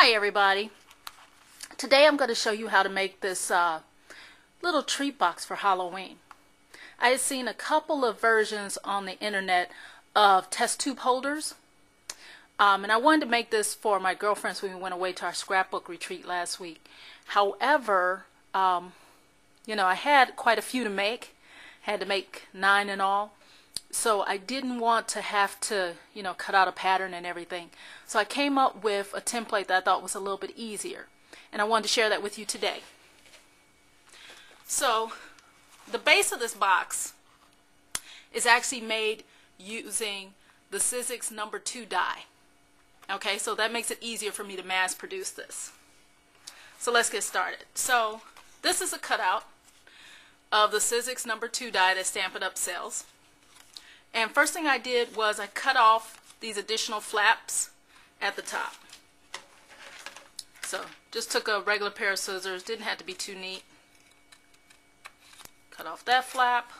Hi everybody. Today I'm going to show you how to make this little treat box for Halloween. I had seen a couple of versions on the internet of test tube holders, and I wanted to make this for my girlfriends when we went away to our scrapbook retreat last week. However, I had quite a few to make. Had to make 9 in all. So I didn't want to have to, cut out a pattern and everything. So I came up with a template that I thought was a little bit easier. And I wanted to share that with you today. So the base of this box is actually made using the Sizzix number 2 die. Okay, so that makes it easier for me to mass produce this. So let's get started. So this is a cutout of the Sizzix number 2 die that Stampin' Up! Sells. And first thing I did was I cut off these additional flaps at the top. So just took a regular pair of scissors, didn't have to be too neat. Cut off that flap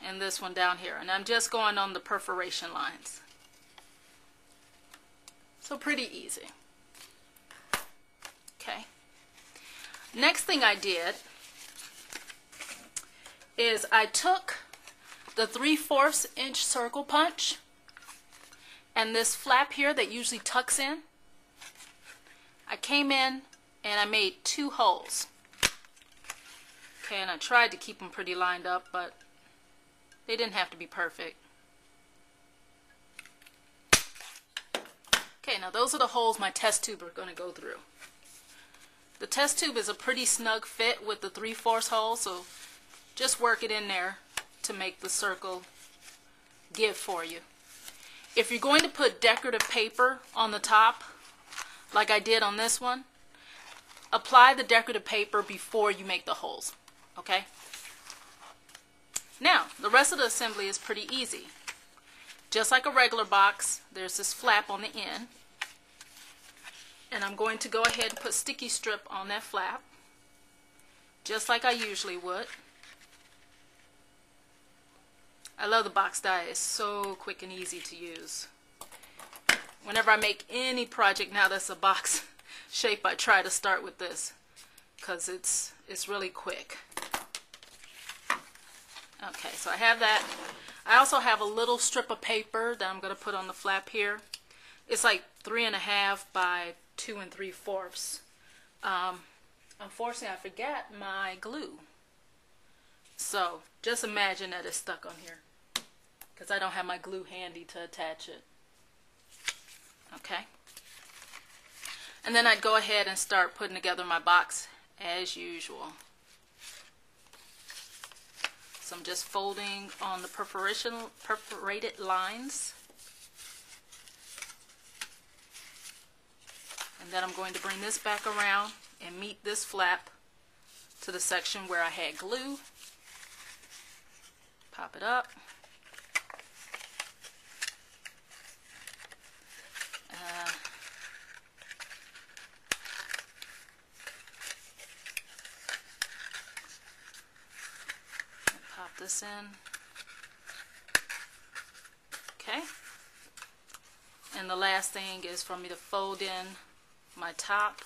and this one down here. And I'm just going on the perforation lines. So pretty easy. Okay. Next thing I did is I took the 3/4 inch circle punch and this flap here that usually tucks in. I came in and I made 2 holes. Okay, and I tried to keep them pretty lined up, but they didn't have to be perfect. Okay, now those are the holes my test tube are going to go through. The test tube is a pretty snug fit with the 3/4 hole, so just work it in there to make the circle give for you. If you're going to put decorative paper on the top, like I did on this one, apply the decorative paper before you make the holes. Okay? Now, the rest of the assembly is pretty easy. Just like a regular box, there's this flap on the end. And I'm going to go ahead and put sticky strip on that flap, just like I usually would. I love the box die. It's so quick and easy to use. Whenever I make any project now that's a box shape, I try to start with this because it's really quick. Okay, so I have that. I also have a little strip of paper that I'm going to put on the flap here. It's like 3.5 by 2 3/4. Unfortunately, I forgot my glue. So just imagine that it's stuck on here because I don't have my glue handy to attach it. Okay. And then I'd go ahead and start putting together my box as usual. So I'm just folding on the perforated lines. And then I'm going to bring this back around and meet this flap to the section where I had glue. Pop it up. Pop this in. Okay. And the last thing is for me to fold in my top.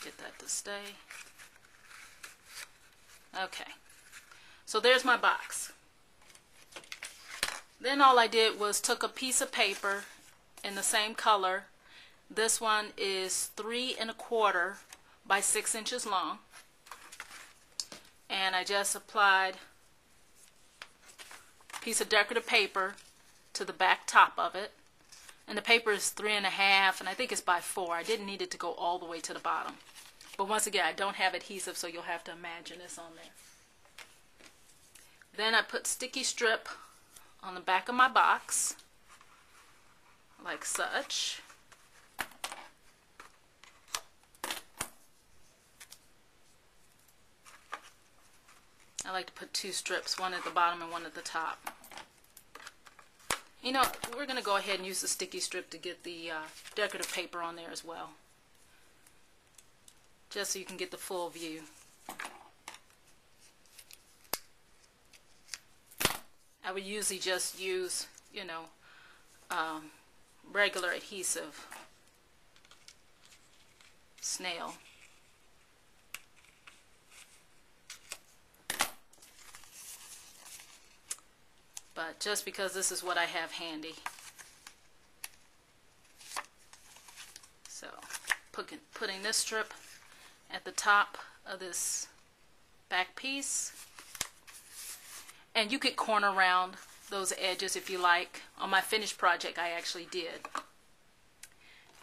Get that to stay. Okay, so there's my box. Then all I did was took a piece of paper in the same color. This one is 3 1/4 by 6 inches long. And I just applied a piece of decorative paper to the back top of it. And the paper is 3.5 and I think it's by 4. I didn't need it to go all the way to the bottom. But once again, I don't have adhesive, so you'll have to imagine it's on there. Then I put sticky strip on the back of my box, like such. I like to put 2 strips, one at the bottom and one at the top. We're going to go ahead and use the sticky strip to get the decorative paper on there as well, just so you can get the full view. I would usually just use you know, regular adhesive snail. But just because this is what I have handy. So putting this strip at the top of this back piece. And you could corner around those edges if you like. On my finished project I actually did.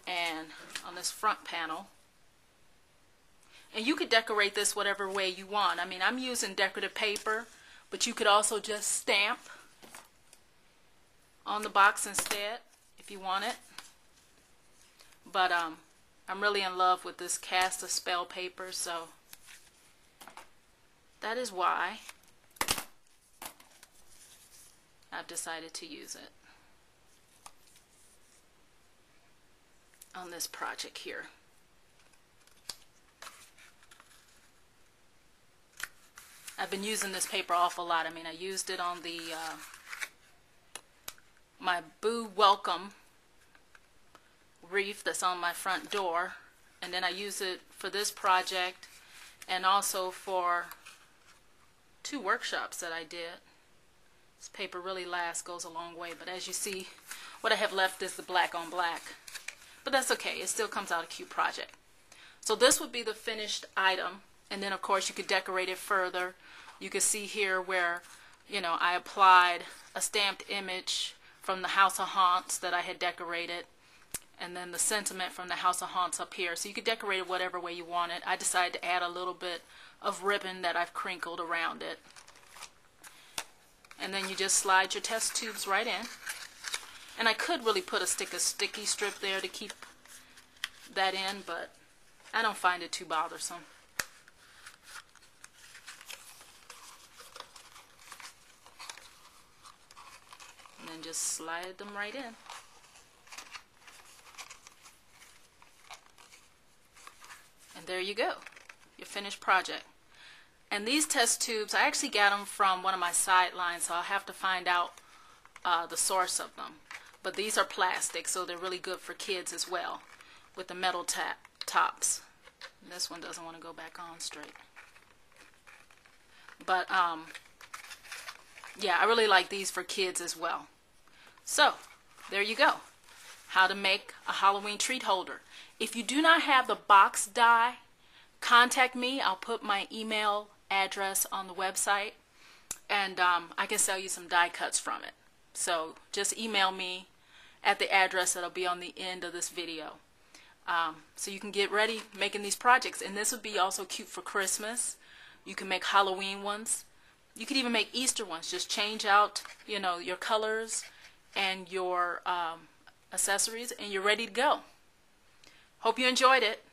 And on this front panel. And you could decorate this whatever way you want. I mean, I'm using decorative paper, but you could also just stamp on the box instead if you want it. But I'm really in love with this cast of spell paper, so that is why I've decided to use it on this project here. I've been using this paper awful lot. I mean, I used it on the my Boo Welcome wreath that's on my front door, and then I use it for this project and also for 2 workshops that I did. This paper really lasts, goes a long way, but as you see, what I have left is the black on black. But that's okay, it still comes out a cute project. So this would be the finished item, and then of course you could decorate it further. You can see here where, you know, I applied a stamped image from the House of Haunts that I had decorated, and then the sentiment from the House of Haunts up here. So you could decorate it whatever way you want it. I decided to add a little bit of ribbon that I've crinkled around it. And then you just slide your test tubes right in. And I could really put a sticky strip there to keep that in, but I don't find it too bothersome. And then just slide them right in. And there you go, your finished project. And these test tubes, I actually got them from one of my sidelines, so I'll have to find out the source of them. But these are plastic, so they're really good for kids as well, with the metal tops. And this one doesn't want to go back on straight. But yeah, I really like these for kids as well. So there you go, how to make a Halloween treat holder. If you do not have the box die, contact me. I'll put my email address on the website, and I can sell you some die cuts from it. So just email me at the address that'll be on the end of this video. So you can get ready making these projects. And this would be also cute for Christmas. You can make Halloween ones. You could even make Easter ones. Just change out, you know, your colors and your accessories, and you're ready to go. Hope you enjoyed it.